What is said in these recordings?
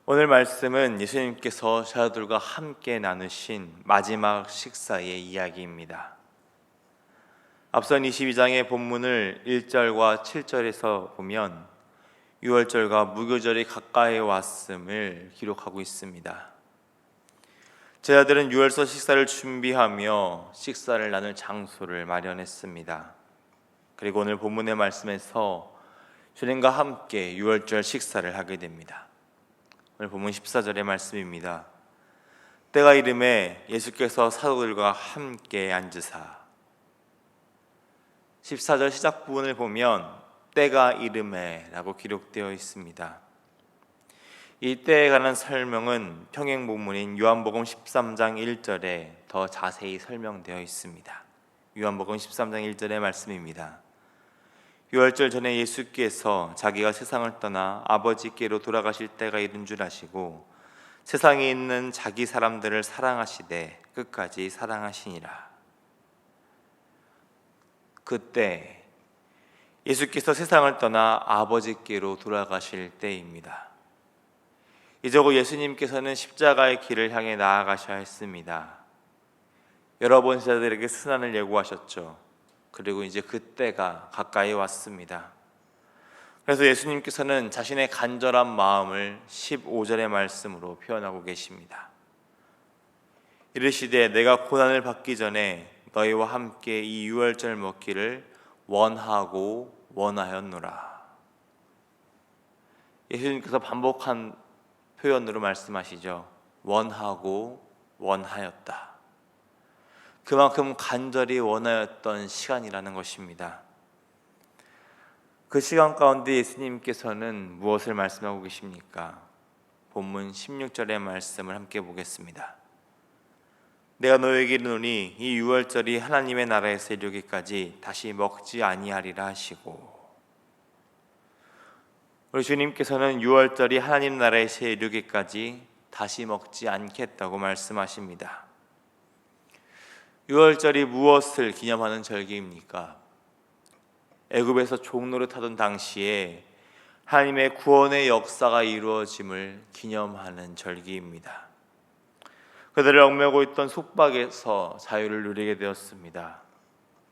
오늘 말씀은 예수님께서 제자들과 함께 나누신 마지막 식사의 이야기입니다. 앞선 22장의 본문을 1절과 7절에서 보면 유월절과 무교절이 가까이 왔음을 기록하고 있습니다. 제자들은 유월절 식사를 준비하며 식사를 나눌 장소를 마련했습니다. 그리고 오늘 본문의 말씀에서 주님과 함께 유월절 식사를 하게 됩니다. 오늘 본문 14절의 말씀입니다. 때가 이름에 예수께서 사도들과 함께 앉으사. 14절 시작 부분을 보면 때가 이름에 라고 기록되어 있습니다. 이 때에 관한 설명은 평행 본문인 요한복음 13장 1절에 더 자세히 설명되어 있습니다. 요한복음 13장 1절의 말씀입니다. 유월절 전에 예수께서 자기가 세상을 떠나 아버지께로 돌아가실 때가 이른 줄 아시고 세상에 있는 자기 사람들을 사랑하시되 끝까지 사랑하시니라. 그때 예수께서 세상을 떠나 아버지께로 돌아가실 때입니다. 이제고 예수님께서는 십자가의 길을 향해 나아가셔야 했습니다. 여러 번 제자들에게 순환을 예고하셨죠. 그리고 이제 그때가 가까이 왔습니다. 그래서 예수님께서는 자신의 간절한 마음을 15절의 말씀으로 표현하고 계십니다. 이르시되 내가 고난을 받기 전에 너희와 함께 이 유월절 먹기를 원하고 원하였노라. 예수님께서 반복한 표현으로 말씀하시죠. 원하고 원하였다. 그만큼 간절히 원하였던 시간이라는 것입니다. 그 시간 가운데 예수님께서는 무엇을 말씀하고 계십니까? 본문 16절의 말씀을 함께 보겠습니다. 내가 너에게 이르노니 이 유월절이 하나님의 나라에서 이르기까지 다시 먹지 아니하리라 하시고, 우리 주님께서는 유월절이 하나님 나라에서 이르기까지 다시 먹지 않겠다고 말씀하십니다. 유월절이 무엇을 기념하는 절기입니까? 애굽에서 종노릇하던 당시에 하나님의 구원의 역사가 이루어짐을 기념하는 절기입니다. 그들을 얽매고 있던 속박에서 자유를 누리게 되었습니다.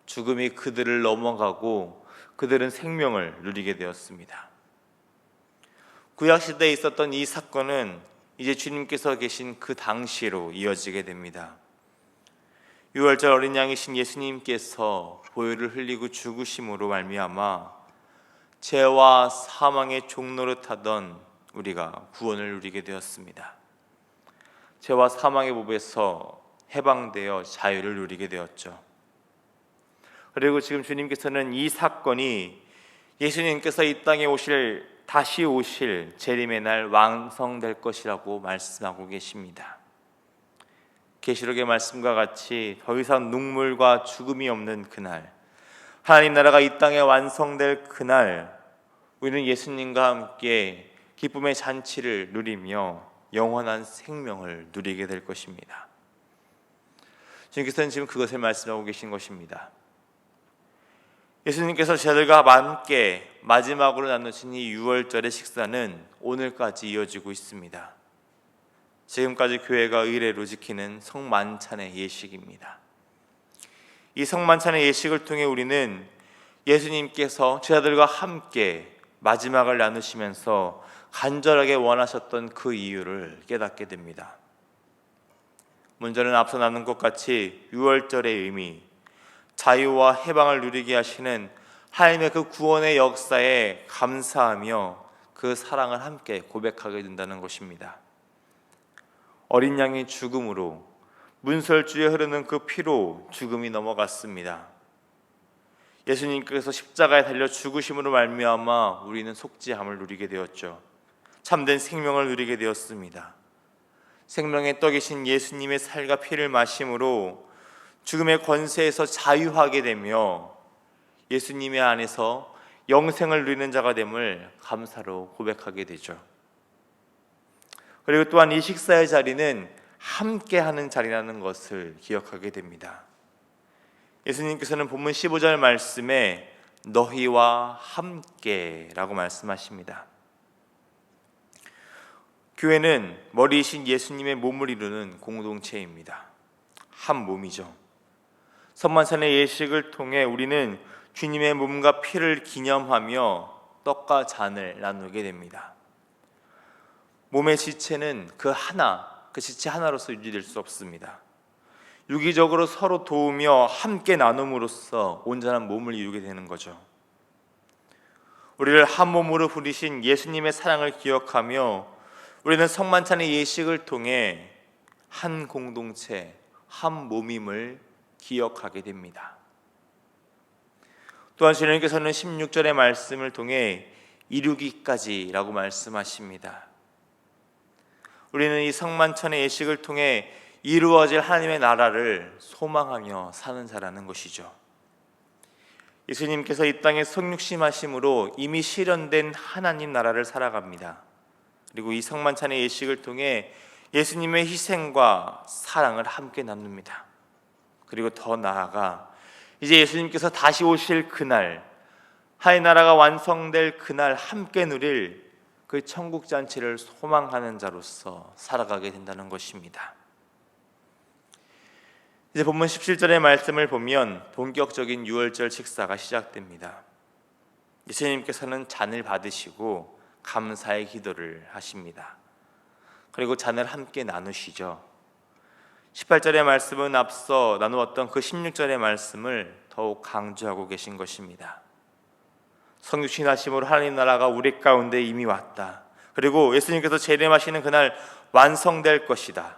죽음이 그들을 넘어가고 그들은 생명을 누리게 되었습니다. 구약시대에 있었던 이 사건은 이제 주님께서 계신 그 당시로 이어지게 됩니다. 유월절 어린 양이신 예수님께서 보혈을 흘리고 죽으심으로 말미암아 죄와 사망의 종노릇하던 우리가 구원을 누리게 되었습니다. 죄와 사망의 법에서 해방되어 자유를 누리게 되었죠. 그리고 지금 주님께서는 이 사건이 예수님께서 이 땅에 다시 오실 재림의 날 완성될 것이라고 말씀하고 계십니다. 계시록의 말씀과 같이 더 이상 눈물과 죽음이 없는 그날, 하나님 나라가 이 땅에 완성될 그날, 우리는 예수님과 함께 기쁨의 잔치를 누리며 영원한 생명을 누리게 될 것입니다. 주님께서는 지금 그것을 말씀하고 계신 것입니다. 예수님께서 제자들과 함께 마지막으로 나누신 이 유월절의 식사는 오늘까지 이어지고 있습니다. 지금까지 교회가 의례로 지키는 성만찬의 예식입니다. 이 성만찬의 예식을 통해 우리는 예수님께서 제자들과 함께 마지막을 나누시면서 간절하게 원하셨던 그 이유를 깨닫게 됩니다. 먼저는 앞서 나눈 것 같이 유월절의 의미, 자유와 해방을 누리게 하시는 하나님의 그 구원의 역사에 감사하며 그 사랑을 함께 고백하게 된다는 것입니다. 어린 양의 죽음으로, 문설주에 흐르는 그 피로 죽음이 넘어갔습니다. 예수님께서 십자가에 달려 죽으심으로 말미암아 우리는 속죄함을 누리게 되었죠. 참된 생명을 누리게 되었습니다. 생명의 떡이신 예수님의 살과 피를 마심으로 죽음의 권세에서 자유하게 되며 예수님의 안에서 영생을 누리는 자가 됨을 감사로 고백하게 되죠. 그리고 또한 이 식사의 자리는 함께하는 자리라는 것을 기억하게 됩니다. 예수님께서는 본문 15절 말씀에 너희와 함께라고 말씀하십니다. 교회는 머리이신 예수님의 몸을 이루는 공동체입니다. 한 몸이죠. 성만찬의 예식을 통해 우리는 주님의 몸과 피를 기념하며 떡과 잔을 나누게 됩니다. 몸의 지체는 그 지체 하나로서 유지될 수 없습니다. 유기적으로 서로 도우며 함께 나눔으로써 온전한 몸을 이루게 되는 거죠. 우리를 한 몸으로 부리신 예수님의 사랑을 기억하며 우리는 성만찬의 예식을 통해 한 공동체, 한 몸임을 기억하게 됩니다. 또한 주님께서는 16절의 말씀을 통해 이루기까지라고 말씀하십니다. 우리는 이 성만찬의 예식을 통해 이루어질 하나님의 나라를 소망하며 사는 자라는 것이죠. 예수님께서 이 땅에 성육신하심으로 이미 실현된 하나님 나라를 살아갑니다. 그리고 이 성만찬의 예식을 통해 예수님의 희생과 사랑을 함께 나눕니다. 그리고 더 나아가 이제 예수님께서 다시 오실 그날, 하나님 나라가 완성될 그날 함께 누릴 그 천국 잔치를 소망하는 자로서 살아가게 된다는 것입니다. 이제 본문 17절의 말씀을 보면 본격적인 유월절 식사가 시작됩니다. 예수님께서는 잔을 받으시고 감사의 기도를 하십니다. 그리고 잔을 함께 나누시죠. 18절의 말씀은 앞서 나누었던 그 16절의 말씀을 더욱 강조하고 계신 것입니다. 성육신하심으로 하나님 나라가 우리 가운데 이미 왔다. 그리고 예수님께서 재림하시는 그날 완성될 것이다.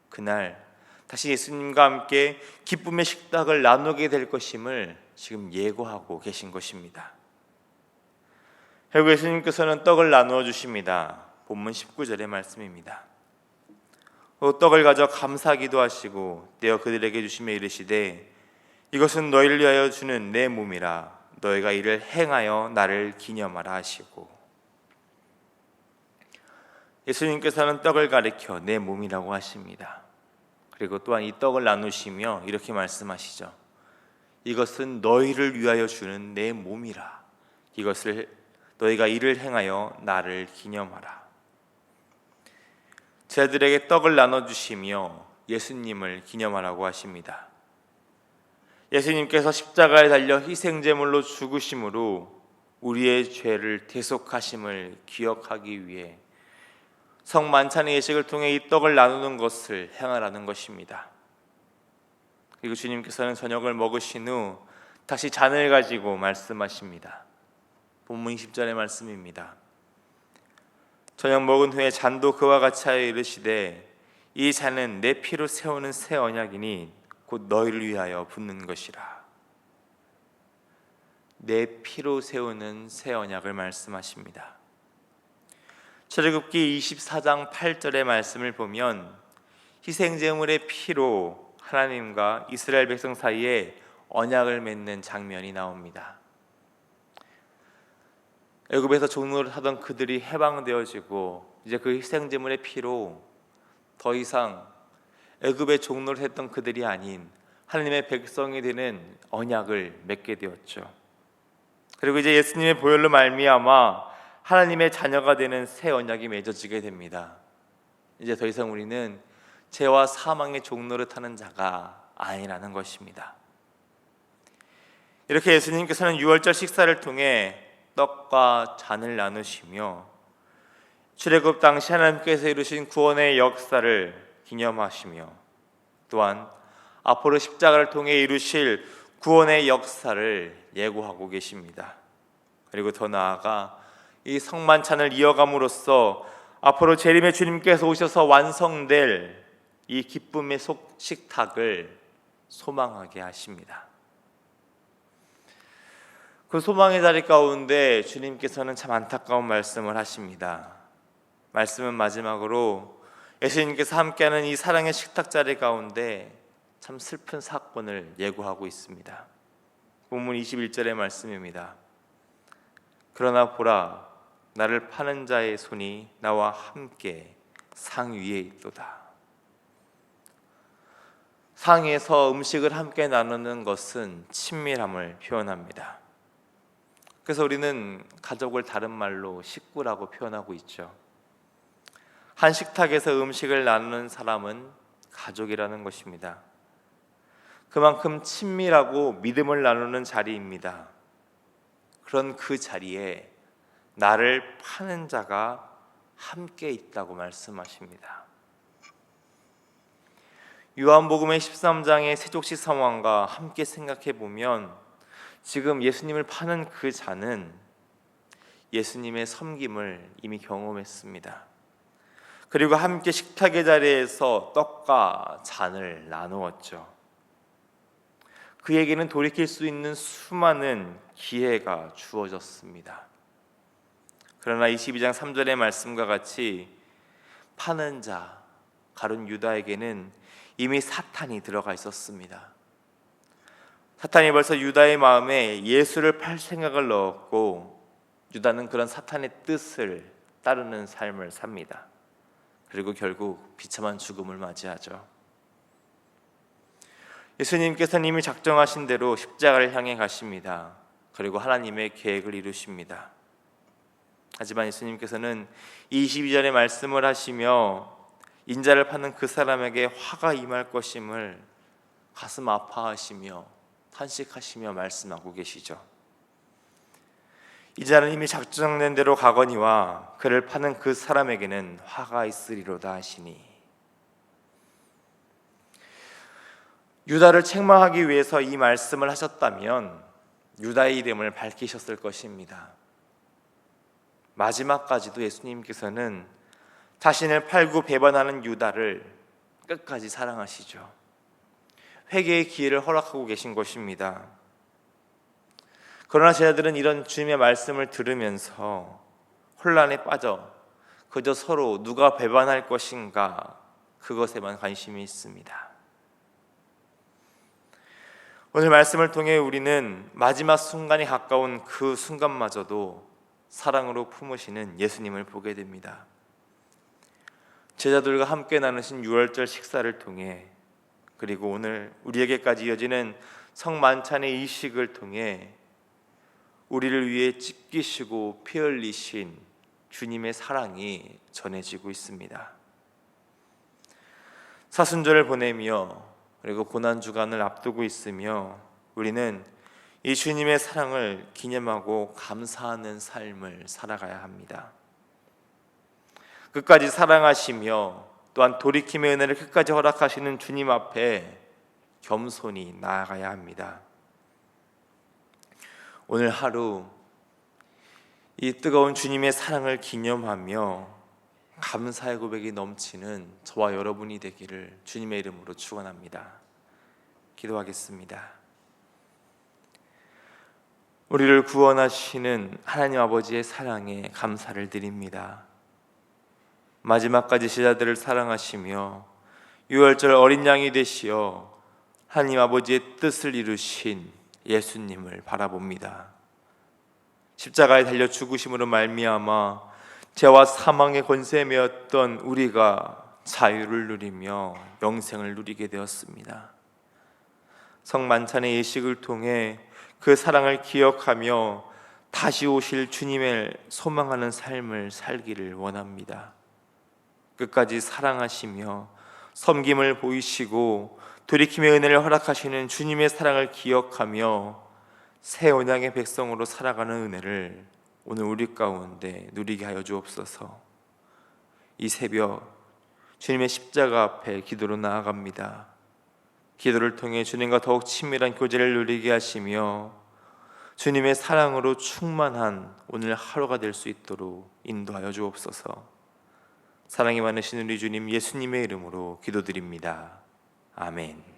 그날 다시 예수님과 함께 기쁨의 식탁을 나누게 될 것임을 지금 예고하고 계신 것입니다. 결국 예수님께서는 떡을 나누어 주십니다. 본문 19절의 말씀입니다. 떡을 가져 감사 기도하시고 떼어 그들에게 주시며 이르시되 이것은 너희를 위하여 주는 내 몸이라 너희가 이를 행하여 나를 기념하라 하시고, 예수님께서는 떡을 가리켜 내 몸이라고 하십니다. 그리고 또한 이 떡을 나누시며 이렇게 말씀하시죠. 이것은 너희를 위하여 주는 내 몸이라 이것을 너희가 이를 행하여 나를 기념하라. 제자들에게 떡을 나눠주시며 예수님을 기념하라고 하십니다. 예수님께서 십자가에 달려 희생제물로 죽으심으로 우리의 죄를 대속하심을 기억하기 위해 성만찬의 예식을 통해 이 떡을 나누는 것을 행하라는 것입니다. 그리고 주님께서는 저녁을 먹으신 후 다시 잔을 가지고 말씀하십니다. 본문 20절의 말씀입니다. 저녁 먹은 후에 잔도 그와 같이 하여 이르시되 이 잔은 내 피로 세우는 새 언약이니 곧 너희를 위하여 붓는 것이라. 내 피로 세우는 새 언약을 말씀하십니다. 출애굽기 24장 8절의 말씀을 보면 희생제물의 피로 하나님과 이스라엘 백성 사이에 언약을 맺는 장면이 나옵니다. 애굽에서 종노릇 하던 그들이 해방되어지고 이제 그 희생제물의 피로 더 이상 애굽의 종노릇 했던 그들이 아닌 하나님의 백성이 되는 언약을 맺게 되었죠. 그리고 이제 예수님의 보혈로 말미암아 하나님의 자녀가 되는 새 언약이 맺어지게 됩니다. 이제 더 이상 우리는 죄와 사망의 종노릇하는 자가 아니라는 것입니다. 이렇게 예수님께서는 유월절 식사를 통해 떡과 잔을 나누시며 출애굽 당시 하나님께서 이루신 구원의 역사를 기념하시며 또한 앞으로 십자가를 통해 이루실 구원의 역사를 예고하고 계십니다. 그리고 더 나아가 이 성만찬을 이어감으로써 앞으로 재림의 주님께서 오셔서 완성될 이 기쁨의 식탁을 소망하게 하십니다. 그 소망의 자리 가운데 주님께서는 참 안타까운 말씀을 하십니다. 말씀은 마지막으로 예수님께서 함께하는 이 사랑의 식탁 자리 가운데 참 슬픈 사건을 예고하고 있습니다. 본문 21절의 말씀입니다. 그러나 보라, 나를 파는 자의 손이 나와 함께 상 위에 있도다. 상에서 음식을 함께 나누는 것은 친밀함을 표현합니다. 그래서 우리는 가족을 다른 말로 식구라고 표현하고 있죠. 한 식탁에서 음식을 나누는 사람은 가족이라는 것입니다. 그만큼 친밀하고 믿음을 나누는 자리입니다. 그런 그 자리에 나를 파는 자가 함께 있다고 말씀하십니다. 요한복음의 13장의 세족시 상황과 함께 생각해 보면 지금 예수님을 파는 그 자는 예수님의 섬김을 이미 경험했습니다. 그리고 함께 식탁의 자리에서 떡과 잔을 나누었죠. 그에게는 돌이킬 수 있는 수많은 기회가 주어졌습니다. 그러나 22장 3절의 말씀과 같이 파는 자, 가룟 유다에게는 이미 사탄이 들어가 있었습니다. 사탄이 벌써 유다의 마음에 예수를 팔 생각을 넣었고 유다는 그런 사탄의 뜻을 따르는 삶을 삽니다. 그리고 결국 비참한 죽음을 맞이하죠. 예수님께서는 이미 작정하신 대로 십자가를 향해 가십니다. 그리고 하나님의 계획을 이루십니다. 하지만 예수님께서는 22절의 말씀을 하시며 인자를 파는 그 사람에게 화가 임할 것임을 가슴 아파하시며 탄식하시며 말씀하고 계시죠. 이 자는 이미 작정된 대로 가거니와 그를 파는 그 사람에게는 화가 있으리로다 하시니, 유다를 책망하기 위해서 이 말씀을 하셨다면 유다의 이름을 밝히셨을 것입니다. 마지막까지도 예수님께서는 자신을 팔고 배반하는 유다를 끝까지 사랑하시죠. 회개의 기회를 허락하고 계신 것입니다. 그러나 제자들은 이런 주님의 말씀을 들으면서 혼란에 빠져 그저 서로 누가 배반할 것인가 그것에만 관심이 있습니다. 오늘 말씀을 통해 우리는 마지막 순간이 가까운 그 순간마저도 사랑으로 품으시는 예수님을 보게 됩니다. 제자들과 함께 나누신 유월절 식사를 통해, 그리고 오늘 우리에게까지 이어지는 성만찬의 이식을 통해 우리를 위해 찢기시고 피 흘리신 주님의 사랑이 전해지고 있습니다. 사순절을 보내며 그리고 고난주간을 앞두고 있으며 우리는 이 주님의 사랑을 기념하고 감사하는 삶을 살아가야 합니다. 끝까지 사랑하시며 또한 돌이킴의 은혜를 끝까지 허락하시는 주님 앞에 겸손히 나아가야 합니다. 오늘 하루 이 뜨거운 주님의 사랑을 기념하며 감사의 고백이 넘치는 저와 여러분이 되기를 주님의 이름으로 축원합니다. 기도하겠습니다. 우리를 구원하시는 하나님 아버지의 사랑에 감사를 드립니다. 마지막까지 제자들을 사랑하시며 유월절 어린 양이 되시어 하나님 아버지의 뜻을 이루신 예수님을 바라봅니다. 십자가에 달려 죽으심으로 말미암아 죄와 사망의 권세에 매였던 우리가 자유를 누리며 영생을 누리게 되었습니다. 성만찬의 예식을 통해 그 사랑을 기억하며 다시 오실 주님을 소망하는 삶을 살기를 원합니다. 끝까지 사랑하시며 섬김을 보이시고 돌이킴의 은혜를 허락하시는 주님의 사랑을 기억하며 새 언약의 백성으로 살아가는 은혜를 오늘 우리 가운데 누리게 하여 주옵소서. 이 새벽 주님의 십자가 앞에 기도로 나아갑니다. 기도를 통해 주님과 더욱 친밀한 교제를 누리게 하시며 주님의 사랑으로 충만한 오늘 하루가 될 수 있도록 인도하여 주옵소서. 사랑이 많으신 우리 주님 예수님의 이름으로 기도드립니다. 아멘.